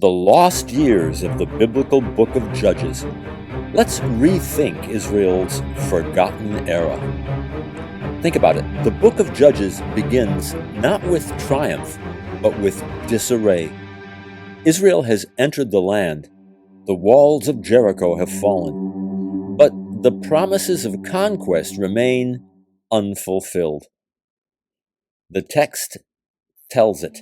The lost years of the biblical book of Judges. Let's rethink Israel's forgotten era. Think about it. The book of Judges begins not with triumph, but with disarray. Israel has entered the land. The walls of Jericho have fallen. But the promises of conquest remain unfulfilled. The text tells it.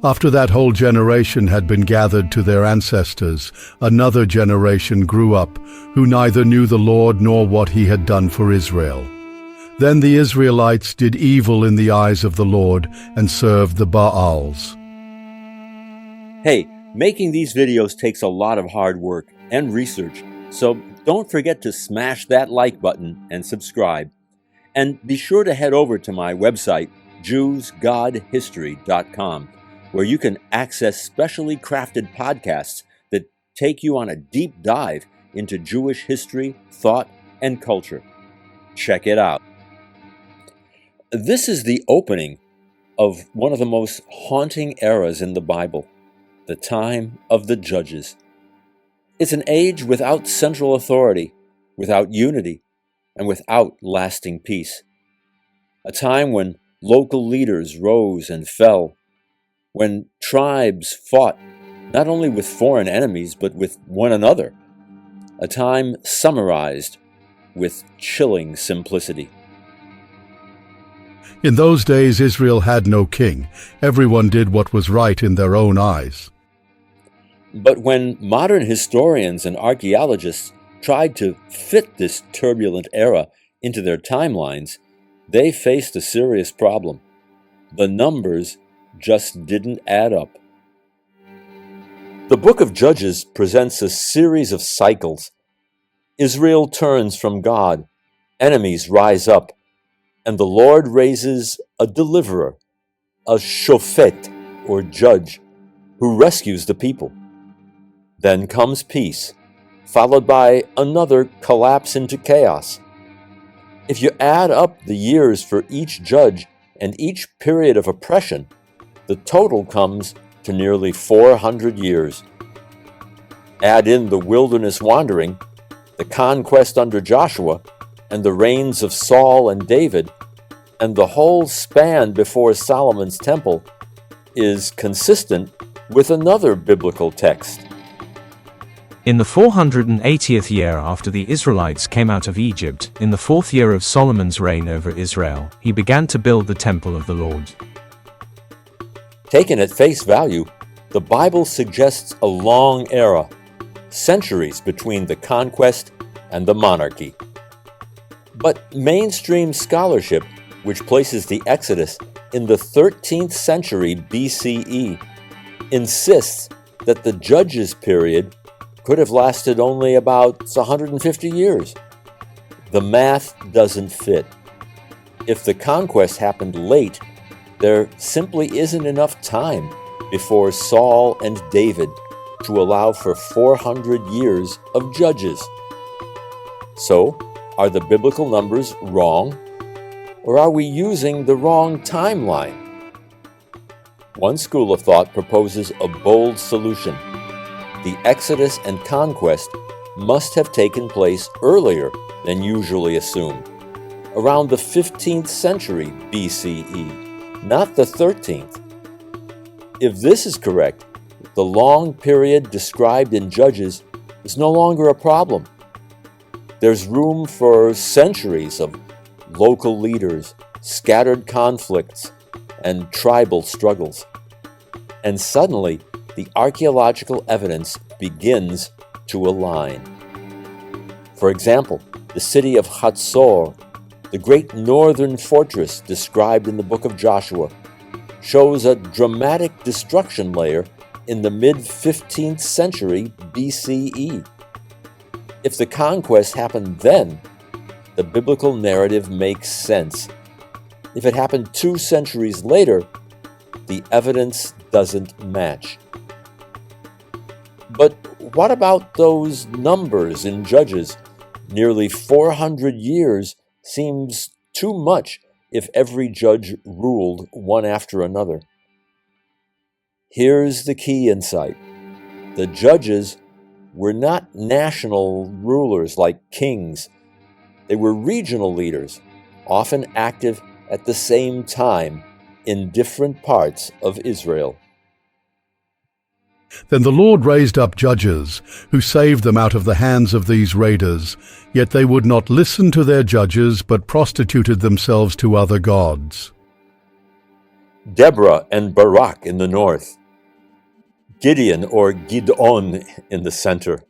After that whole generation had been gathered to their ancestors, another generation grew up, who neither knew the Lord nor what he had done for Israel. Then the Israelites did evil in the eyes of the Lord and served the Baals. Hey, making these videos takes a lot of hard work and research, so don't forget to smash that like button and subscribe. And be sure to head over to my website, JewsGodHistory.com, where you can access specially crafted podcasts that take you on a deep dive into Jewish history, thought, and culture. Check it out. This is the opening of one of the most haunting eras in the Bible, the time of the Judges. It's an age without central authority, without unity, and without lasting peace. A time when local leaders rose and fell, when tribes fought not only with foreign enemies but with one another. A time summarized with chilling simplicity. In those days Israel had no king. Everyone did what was right in their own eyes. But when modern historians and archaeologists tried to fit this turbulent era into their timelines, they faced a serious problem. The numbers just didn't add up. The book of Judges presents a series of cycles. Israel turns from God, enemies rise up, and the Lord raises a deliverer, a shofet, or judge, who rescues the people. Then comes peace, followed by another collapse into chaos. If you add up the years for each judge and each period of oppression, the total comes to nearly 400 years. Add in the wilderness wandering, the conquest under Joshua, and the reigns of Saul and David, and the whole span before Solomon's temple is consistent with another biblical text. In the 480th year after the Israelites came out of Egypt, in the 4th year of Solomon's reign over Israel, he began to build the temple of the Lord. Taken at face value, the Bible suggests a long era, centuries between the conquest and the monarchy. But mainstream scholarship, which places the Exodus in the 13th century BCE, insists that the Judges period could have lasted only about 150 years. The math doesn't fit. If the conquest happened late, there simply isn't enough time before Saul and David to allow for 400 years of judges. So, are the biblical numbers wrong? Or are we using the wrong timeline? One school of thought proposes a bold solution. The Exodus and conquest must have taken place earlier than usually assumed, around the 15th century BCE. Not the 13th. If this is correct, the long period described in Judges is no longer a problem. There's room for centuries of local leaders, scattered conflicts, and tribal struggles. And suddenly, the archaeological evidence begins to align. For example, the city of Hatzor, the great northern fortress described in the book of Joshua, shows a dramatic destruction layer in the mid-15th century BCE. If the conquest happened then, the biblical narrative makes sense. If it happened 2 centuries later, the evidence doesn't match. But what about those numbers in Judges? Nearly 400 years seems too much if every judge ruled one after another. Here's the key insight. The judges were not national rulers like kings. They were regional leaders, often active at the same time in different parts of Israel. Then the Lord raised up judges, who saved them out of the hands of these raiders, yet they would not listen to their judges, but prostituted themselves to other gods. Deborah and Barak in the north, Gideon or Gideon in the center,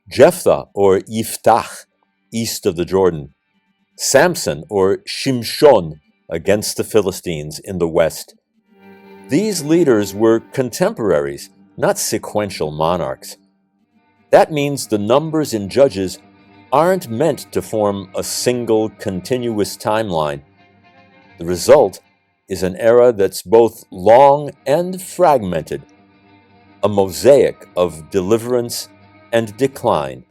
Jephthah or Yiftach east of the Jordan, Samson or Shimshon against the Philistines in the west. These leaders were contemporaries, not sequential monarchs. That means the numbers in Judges aren't meant to form a single continuous timeline. The result is an era that's both long and fragmented, a mosaic of deliverance and decline.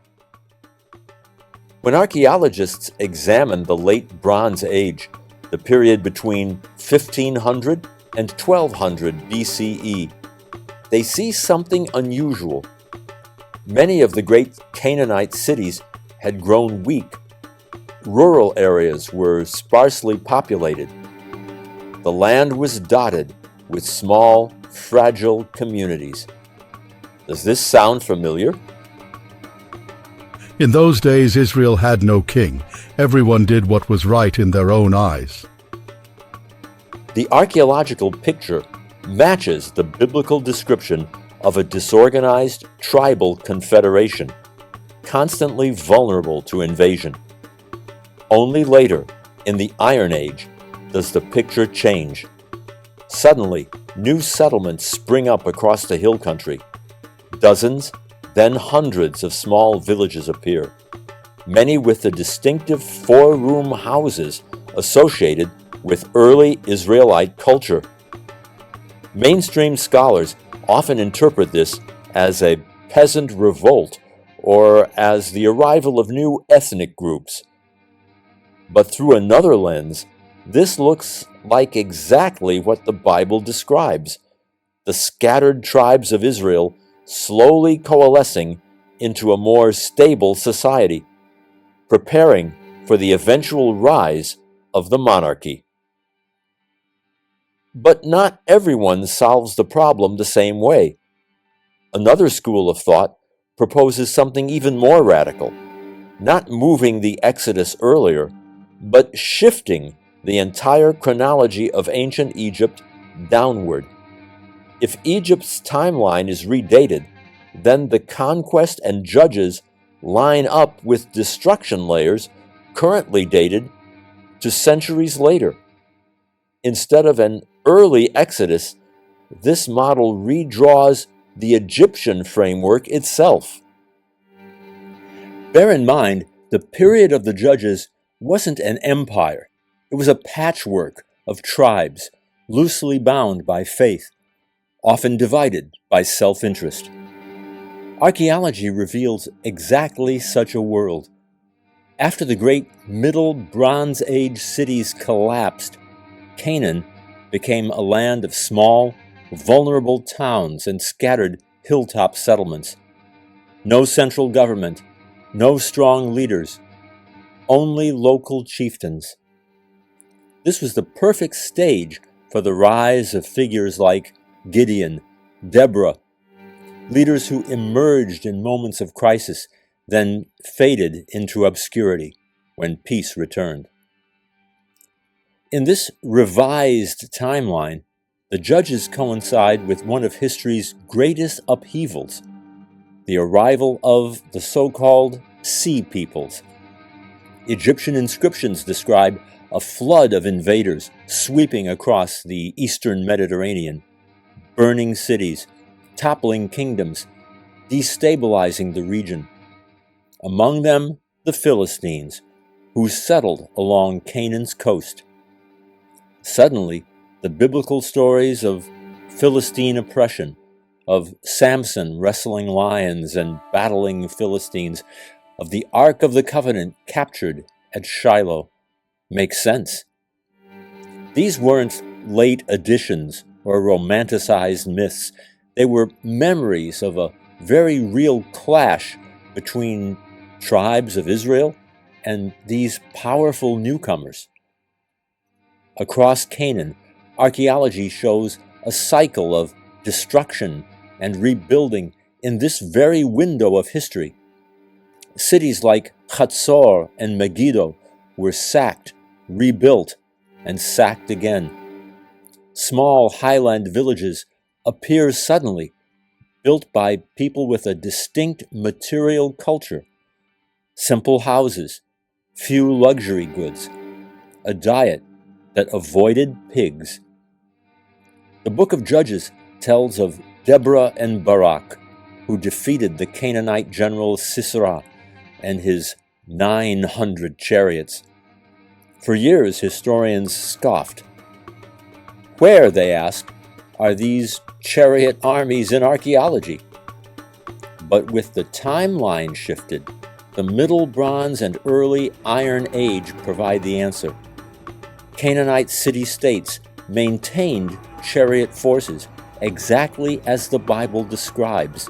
When archaeologists examine the late Bronze Age, the period between 1500 and 1200 BCE, they see something unusual. Many of the great Canaanite cities had grown weak. Rural areas were sparsely populated. The land was dotted with small, fragile communities. Does this sound familiar? In those days Israel had no king. Everyone did what was right in their own eyes. The archaeological picture matches the biblical description of a disorganized tribal confederation, constantly vulnerable to invasion. Only later, in the Iron Age, does the picture change. Suddenly, new settlements spring up across the hill country. Dozens, then hundreds of small villages appear, many with the distinctive four-room houses associated with early Israelite culture. Mainstream scholars often interpret this as a peasant revolt or as the arrival of new ethnic groups. But through another lens, this looks like exactly what the Bible describes: the scattered tribes of Israel slowly coalescing into a more stable society, preparing for the eventual rise of the monarchy. But not everyone solves the problem the same way. Another school of thought proposes something even more radical, not moving the Exodus earlier, but shifting the entire chronology of ancient Egypt downward. If Egypt's timeline is redated, then the conquest and judges line up with destruction layers currently dated to centuries later. Instead of an early Exodus, this model redraws the Egyptian framework itself. Bear in mind, the period of the Judges wasn't an empire. It was a patchwork of tribes, loosely bound by faith, often divided by self-interest. Archaeology reveals exactly such a world. After the great Middle Bronze Age cities collapsed, Canaan became a land of small, vulnerable towns and scattered hilltop settlements. No central government, no strong leaders, only local chieftains. This was the perfect stage for the rise of figures like Gideon, Deborah, leaders who emerged in moments of crisis, then faded into obscurity when peace returned. In this revised timeline, the Judges coincide with one of history's greatest upheavals, the arrival of the so-called Sea Peoples. Egyptian inscriptions describe a flood of invaders sweeping across the eastern Mediterranean, burning cities, toppling kingdoms, destabilizing the region. Among them, the Philistines, who settled along Canaan's coast. Suddenly, the biblical stories of Philistine oppression, of Samson wrestling lions and battling Philistines, of the Ark of the Covenant captured at Shiloh, make sense. These weren't late additions or romanticized myths. They were memories of a very real clash between tribes of Israel and these powerful newcomers. Across Canaan, archaeology shows a cycle of destruction and rebuilding in this very window of history. Cities like Hatzor and Megiddo were sacked, rebuilt, and sacked again. Small highland villages appear suddenly, built by people with a distinct material culture. Simple houses, few luxury goods, a diet that avoided pigs. The book of Judges tells of Deborah and Barak, who defeated the Canaanite general Sisera and his 900 chariots. For years, historians scoffed. Where, they asked, are these chariot armies in archaeology? But with the timeline shifted, the Middle Bronze and early Iron Age provide the answer. Canaanite city-states maintained chariot forces exactly as the Bible describes.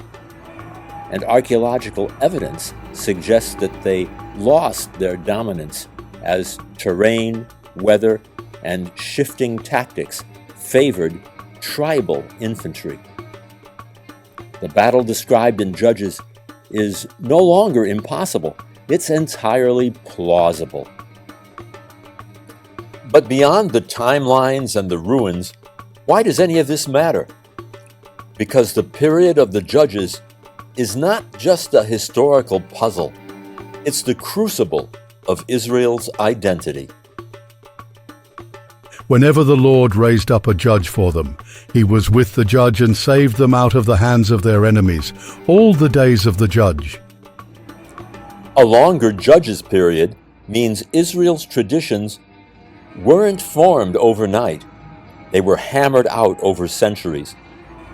And archaeological evidence suggests that they lost their dominance as terrain, weather, and shifting tactics favored tribal infantry. The battle described in Judges is no longer impossible. It's entirely plausible. But beyond the timelines and the ruins, why does any of this matter? Because the period of the Judges is not just a historical puzzle. It's the crucible of Israel's identity. Whenever the Lord raised up a judge for them, he was with the judge and saved them out of the hands of their enemies all the days of the judge. A longer Judges period means Israel's traditions weren't formed overnight. They were hammered out over centuries.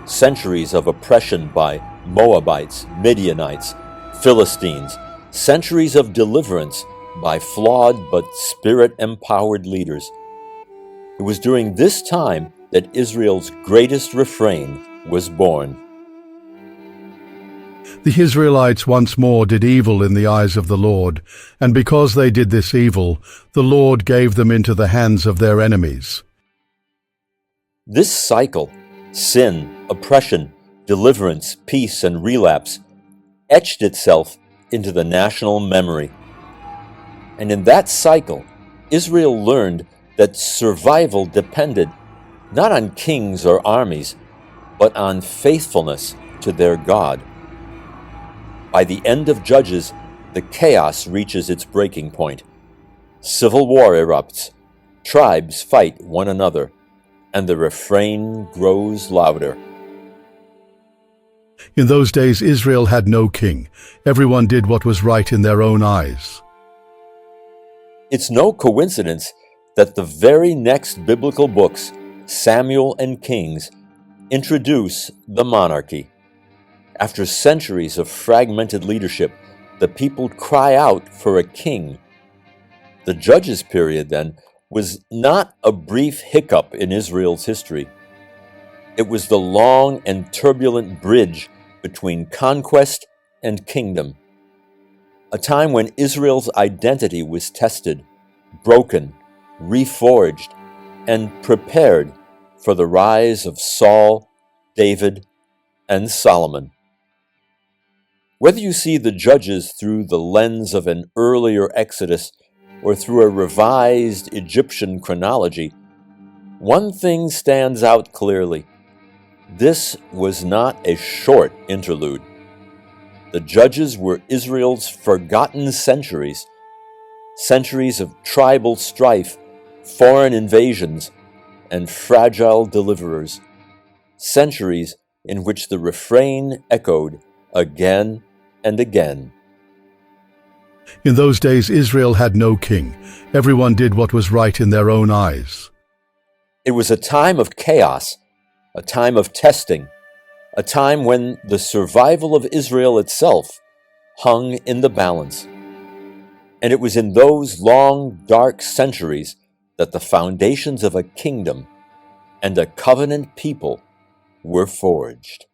Centuries of oppression by Moabites, Midianites, Philistines. Centuries of deliverance by flawed but spirit-empowered leaders. It was during this time that Israel's greatest refrain was born. The Israelites once more did evil in the eyes of the Lord, and because they did this evil, the Lord gave them into the hands of their enemies. This cycle, sin, oppression, deliverance, peace, and relapse, etched itself into the national memory. And in that cycle, Israel learned that survival depended not on kings or armies, but on faithfulness to their God. By the end of Judges, the chaos reaches its breaking point. Civil war erupts, tribes fight one another, and the refrain grows louder. In those days Israel had no king. Everyone did what was right in their own eyes. It's no coincidence that the very next biblical books, Samuel and Kings, introduce the monarchy. After centuries of fragmented leadership, the people cry out for a king. The Judges period, then, was not a brief hiccup in Israel's history. It was the long and turbulent bridge between conquest and kingdom, a time when Israel's identity was tested, broken, reforged, and prepared for the rise of Saul, David, and Solomon. Whether you see the Judges through the lens of an earlier Exodus or through a revised Egyptian chronology, one thing stands out clearly. This was not a short interlude. The Judges were Israel's forgotten centuries, centuries of tribal strife, foreign invasions, and fragile deliverers, centuries in which the refrain echoed again and again. In those days Israel had no king. Everyone did what was right in their own eyes. It was a time of chaos, a time of testing, a time when the survival of Israel itself hung in the balance. And it was in those long, dark centuries that the foundations of a kingdom and a covenant people were forged.